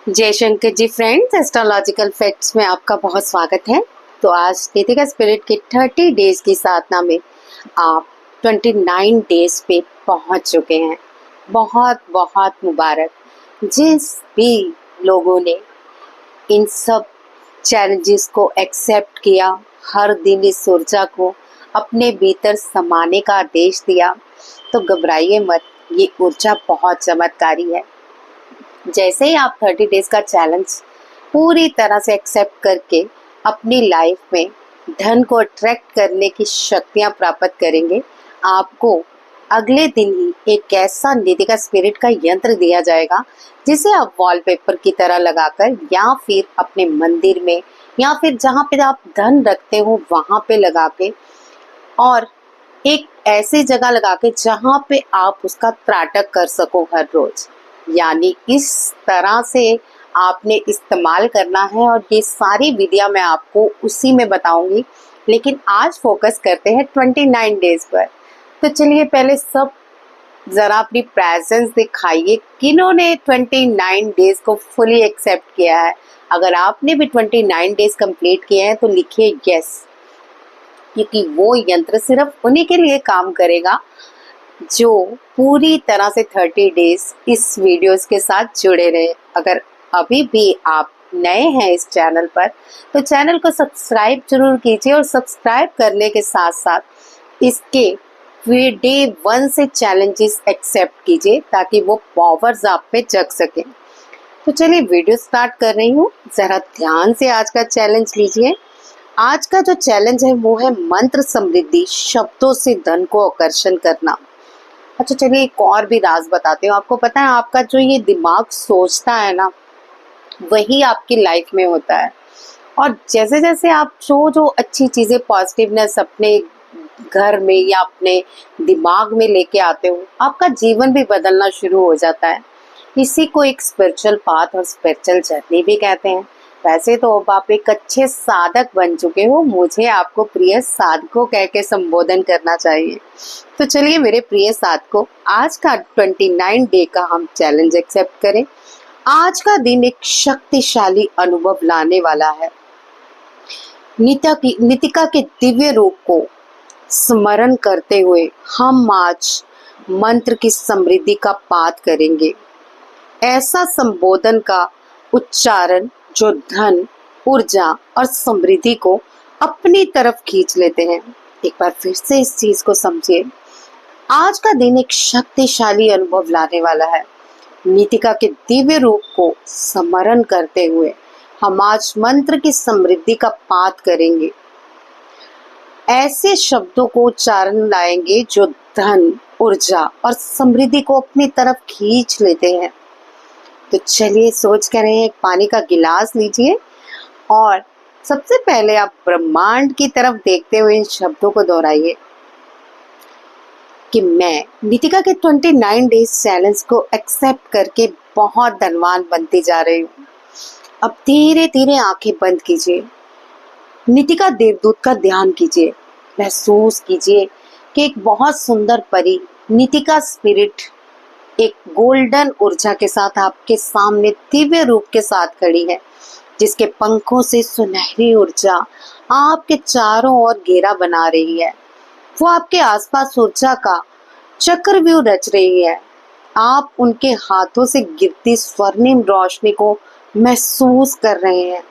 जयशंकर जी friends, astrological facts में आपका बहुत स्वागत है। तो आज कृतिका स्पिरिट के 30 डेज की साधना में आप 29 डेज पे पहुंच चुके हैं। बहुत बहुत मुबारक। जिस भी लोगों ने इन सब चैलेंजेस को एक्सेप्ट किया, हर दिन इस ऊर्जा को अपने भीतर समाने का आदेश दिया, तो घबराइए मत, ये ऊर्जा बहुत चमत्कारी है। जैसे ही आप 30 डेज का चैलेंज पूरी तरह से एक्सेप्ट करके अपनी लाइफ में धन को अट्रैक्ट करने की शक्तियां प्राप्त करेंगे, आपको अगले दिन ही एक ऐसा निधिका स्पिरिट का यंत्र दिया जाएगा जिसे आप वॉलपेपर की तरह लगाकर या फिर अपने मंदिर में या फिर जहाँ पे आप धन रखते हो वहां पे लगा के, और एक ऐसी जगह लगा के जहाँ पे आप उसका त्राटक कर सको हर रोज। यानी इस तरह से आपने इस्तेमाल करना है, और ये सारी विधियां मैं आपको उसी में बताऊंगी। लेकिन आज फोकस करते हैं 29 डेज पर। तो चलिए पहले सब जरा अपनी प्रेजेंस दिखाइए, किन्होंने 29 डेज को फुली एक्सेप्ट किया है। अगर आपने भी 29 डेज कंप्लीट किए हैं तो लिखिए यस, क्योंकि वो यंत्र सिर्फ उन्हीं के लिए काम करेगा जो पूरी तरह से 30 डेज इस वीडियोस के साथ जुड़े रहे। अगर अभी भी आप नए हैं इस चैनल पर तो चैनल को सब्सक्राइब जरूर कीजिए, और सब्सक्राइब करने के साथ साथ इसके डे 1 से चैलेंजेस एक्सेप्ट कीजिए ताकि वो पावर्स आप पे जग सके। तो चलिए वीडियो स्टार्ट कर रही हूँ, जरा ध्यान से आज का चैलेंज लीजिए। आज का जो चैलेंज है वो है मंत्र समृद्धि, शब्दों से धन को आकर्षण करना। अच्छा चलिए एक और भी राज बताते हो। आपको पता है आपका जो ये दिमाग सोचता है ना, वही आपकी लाइफ में होता है। और जैसे जैसे आप जो जो अच्छी चीजें, पॉजिटिवनेस अपने घर में या अपने दिमाग में लेके आते हो, आपका जीवन भी बदलना शुरू हो जाता है। इसी को एक स्पिरिचुअल पाथ और स्पिरिचुअल जर्नी भी कहते हैं। वैसे तो अब आप एक अच्छे साधक बन चुके हो, मुझे आपको प्रिय साधकों कह के संबोधन करना चाहिए। तो चलिए मेरे प्रिय साधकों, आज का 29 डे का हम चैलेंज एक्सेप्ट करें। आज का दिन एक शक्तिशाली अनुभव लाने वाला है। नितिका के दिव्य रूप को स्मरण करते हुए हम आज मंत्र की समृद्धि का पाठ करेंगे। ऐसा संबोधन का उच्चारण जो धन, ऊर्जा और समृद्धि को अपनी तरफ खींच लेते हैं। एक बार फिर से इस चीज को समझिए। आज का दिन एक शक्तिशाली अनुभव लाने वाला है। नीतिका के दिव्य रूप को स्मरण करते हुए हम आज मंत्र की समृद्धि का पाठ करेंगे। ऐसे शब्दों को उच्चारण लाएंगे जो धन, ऊर्जा और समृद्धि को अपनी तरफ खींच लेते हैं। तो चलिए सोच कर रहे हैं, एक पानी का गिलास लीजिए और सबसे पहले आप ब्रह्मांड की तरफ देखते हुए इन शब्दों को दोहराइए कि मैं नितिका के 29 डेज चैलेंज को एक्सेप्ट करके बहुत धनवान बनती जा रही हूँ। अब धीरे धीरे आंखें बंद कीजिए, नितिका देवदूत का ध्यान कीजिए, महसूस कीजिए कि एक बहुत सुंदर परी नितिका स्पिरिट एक गोल्डन ऊर्जा के साथ आपके सामने दिव्य रूप के साथ खड़ी है, जिसके पंखों से सुनहरी ऊर्जा आपके चारों ओर घेरा बना रही है। वो आपके आसपास ऊर्जा का चक्रव्यूह रच रही है। आप उनके हाथों से गिरती स्वर्णिम रोशनी को महसूस कर रहे हैं।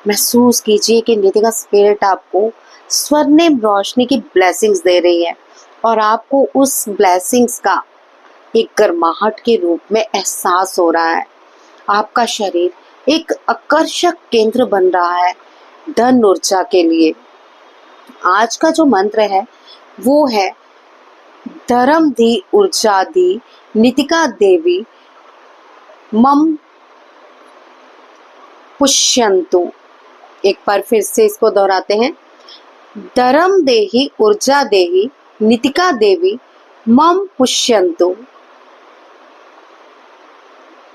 महसूस कीजिए कि नितिका स्पिरिट आपको स्वर्णिम रोशनी की ब्लेसिंग्स दे रही है, और आपको उस ब्लेसिंग्स का एक गर्माहट के रूप में एहसास हो रहा है। आपका शरीर एक आकर्षक केंद्र बन रहा है धन ऊर्जा के लिए। आज का जो मंत्र है वो है धर्म दी ऊर्जा दी नितिका देवी मम पुष्यंतु। एक बार फिर से इसको दोहराते हैं, धर्म देही ऊर्जा देही नितिका देवी मम पुष्यंतु।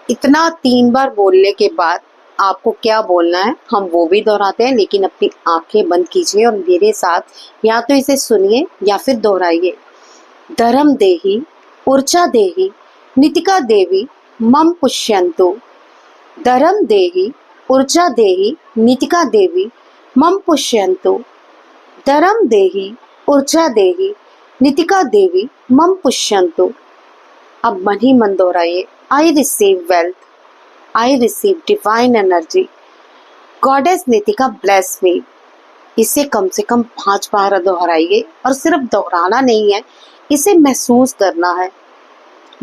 इतना 3 बार बोलने के बाद आपको क्या बोलना है हम वो भी दोहराते हैं, लेकिन अपनी आंखें बंद कीजिए और मेरे साथ या तो इसे सुनिए या फिर दोहराइए। धर्म देही ऊर्जा देही नितिका देवी मम पुष्यंतु। धर्म देहि ऊर्जा देहि नीतिका देवी मम पुष्यन्तु। धर्म देहि ऊर्जा देहि नीतिका देवी मम पुष्यन्तु। अब मन ही मन दोहराइए, I receive wealth, I receive divine energy, goddess Nitika bless me. इसे कम से कम 5 बार दोहराइए, और सिर्फ दोहराना नहीं है, इसे महसूस करना है।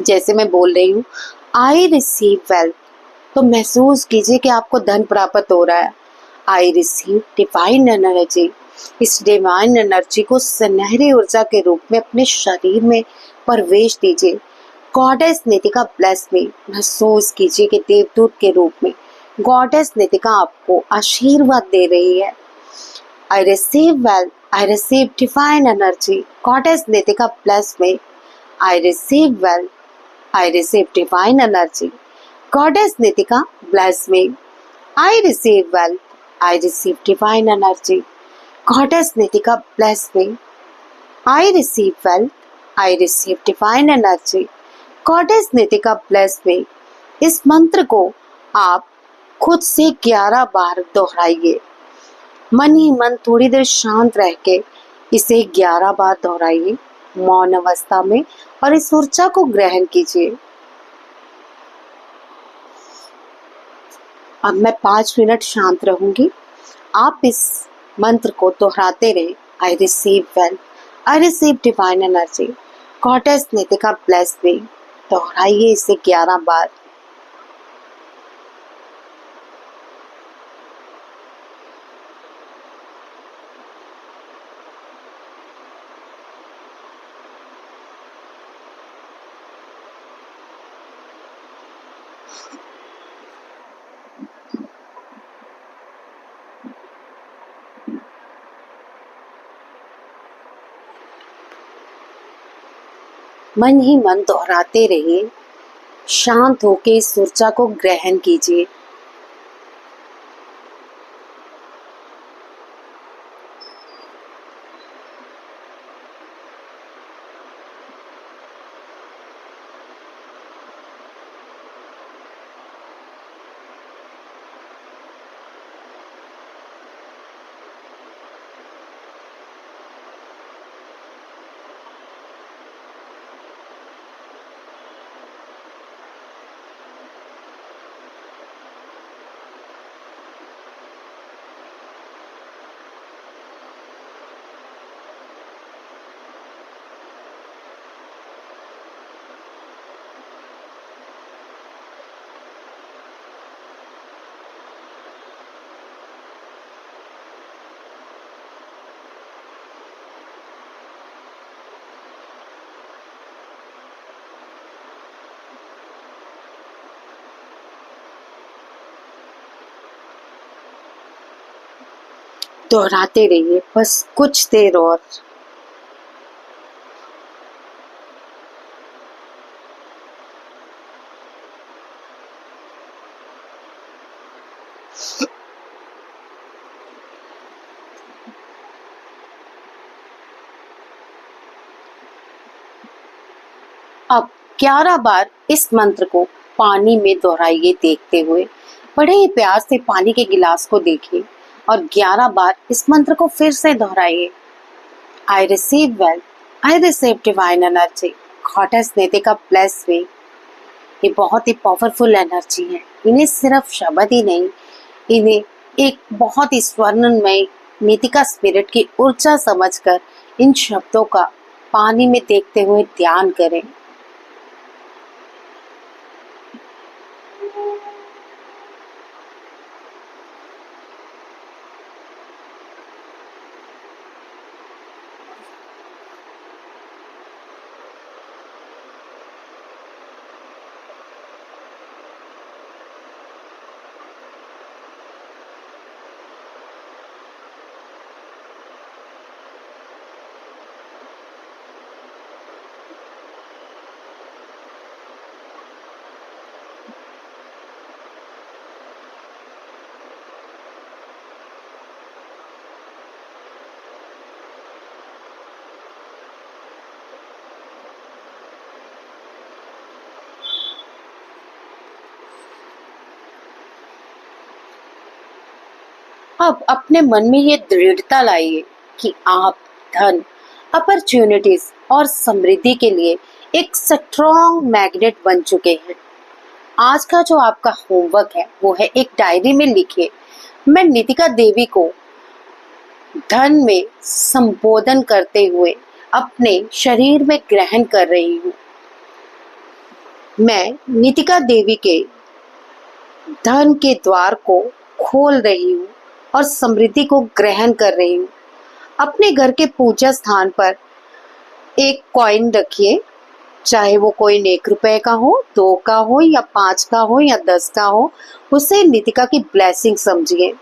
जैसे मैं बोल रही हूँ आई रिसीव वेल्थ, तो महसूस कीजिए कि आपको धन प्राप्त हो रहा है। आई रिसीव डिवाइन एनर्जी, इस डिवाइन एनर्जी को सुनहरी ऊर्जा के रूप में अपने शरीर में प्रवेश दीजिए। गॉडेस नितिका ब्लेस मी, महसूस कीजिए कि देवदूत के रूप में गॉडेस नितिका आपको आशीर्वाद दे रही है। आई receive wealth, I receive divine energy, goddess Nitika bless me. I receive wealth, I receive divine energy. Goddess Nitika, bless me. I receive wealth. I receive divine energy. Goddess Nitika, bless me. I receive wealth. I receive divine energy. Goddess Nitika, bless me. इस मंत्र को आप खुद से 11 बार दोहराइए। मन ही मन थोड़ी देर शांत रह के इसे 11 बार दोहराइए मौन अवस्था में, और इस ऊर्जा को ग्रहण कीजिए। अब मैं 5 मिनट शांत रहूंगी, आप इस मंत्र को दोहराते रहें। I receive wealth, I receive divine energy, goddess Nitika bless me. दोहराइए इसे 11 बार। मन ही मन दोहराते रहिए, शांत होकर इस ऊर्जा को ग्रहण कीजिए। दोहराते रहिए बस कुछ देर और। अब 11 बार इस मंत्र को पानी में दोहराइए देखते हुए। बड़े ही प्यार से पानी के गिलास को देखिए और 11 बार इस मंत्र को फिर से दोहराइए। I receive wealth, I receive divine energy, goddess Nitika bless me. ये बहुत ही पावरफुल एनर्जी है। इन्हें सिर्फ शब्द ही नहीं, इन्हें एक बहुत ही स्वर्णमय नीतिका स्पिरिट की ऊर्जा समझकर इन शब्दों का पानी में देखते हुए ध्यान करें। अब अपने मन में ये दृढ़ता लाइए कि आप धन, अपॉर्चुनिटीज और समृद्धि के लिए एक स्ट्रॉन्ग मैग्नेट बन चुके हैं। आज का जो आपका होमवर्क है वो है, एक डायरी में लिखिए, मैं नितिका देवी को धन में संबोधन करते हुए अपने शरीर में ग्रहण कर रही हूँ। मैं नितिका देवी के धन के द्वार को खोल रही हूँ और समृद्धि को ग्रहण कर रही हूँ। अपने घर के पूजा स्थान पर एक कॉइन रखिए, चाहे वो कॉइन 1 रुपए का हो, 2 का हो या 5 का हो या 10 का हो, उसे नितिका की ब्लेसिंग समझिए।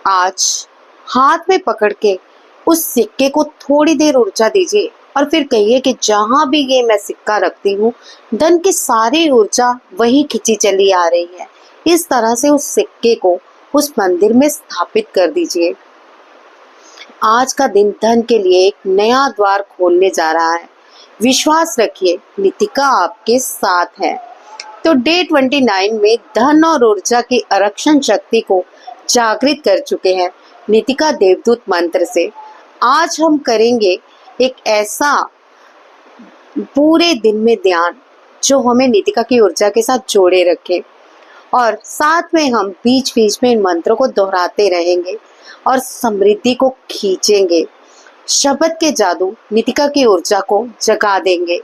आज हाथ में पकड़ के उस सिक्के को थोड़ी देर ऊर्जा दीजिए और फिर कहिए कि जहां भी ये मैं सिक्का रखती हूँ, धन की सारी ऊर्जा वहीं खिंची चली आ रही है। इस तरह से उस सिक्के को उस मंदिर में स्थापित कर दीजिए। आज का दिन धन के लिए एक नया द्वार खोलने जा रहा है। विश्वास रखिए, नितिका आपके साथ है। तो डे 29 में धन और ऊर्जा की आरक्षण शक्ति को जागृत कर चुके हैं नितिका देवदूत मंत्र से। आज हम करेंगे एक ऐसा पूरे दिन में ध्यान जो हमें नितिका की ऊर्जा के साथ जोड़े रखे, और साथ में हम बीच बीच में इन मंत्रों को दोहराते रहेंगे और समृद्धि को खींचेंगे। शब्द के जादू नितिका की ऊर्जा को जगा देंगे।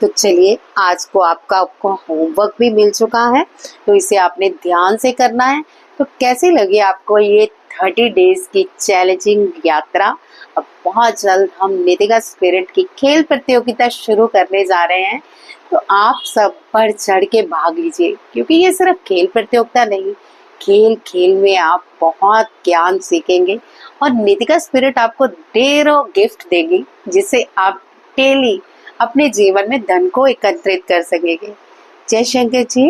तो चलिए, आज को आपका होमवर्क भी मिल चुका है, तो इसे आपने ध्यान से करना है। तो कैसी लगी आपको ये 30 डेज की चैलेंजिंग यात्रा? अब बहुत जल्द हम नितिका स्पिरिट की खेल प्रतियोगिता शुरू करने जा रहे हैं, तो आप सब बढ़ चढ़ के भाग लीजिए, क्योंकि ये सिर्फ खेल प्रतियोगिता नहीं, खेल खेल में आप बहुत ज्ञान सीखेंगे और नितिका स्पिरिट आपको ढेरों गिफ्ट देगी, जिससे आप डेली अपने जीवन में धन को एकत्रित कर सकेंगे। जय शंकर जी।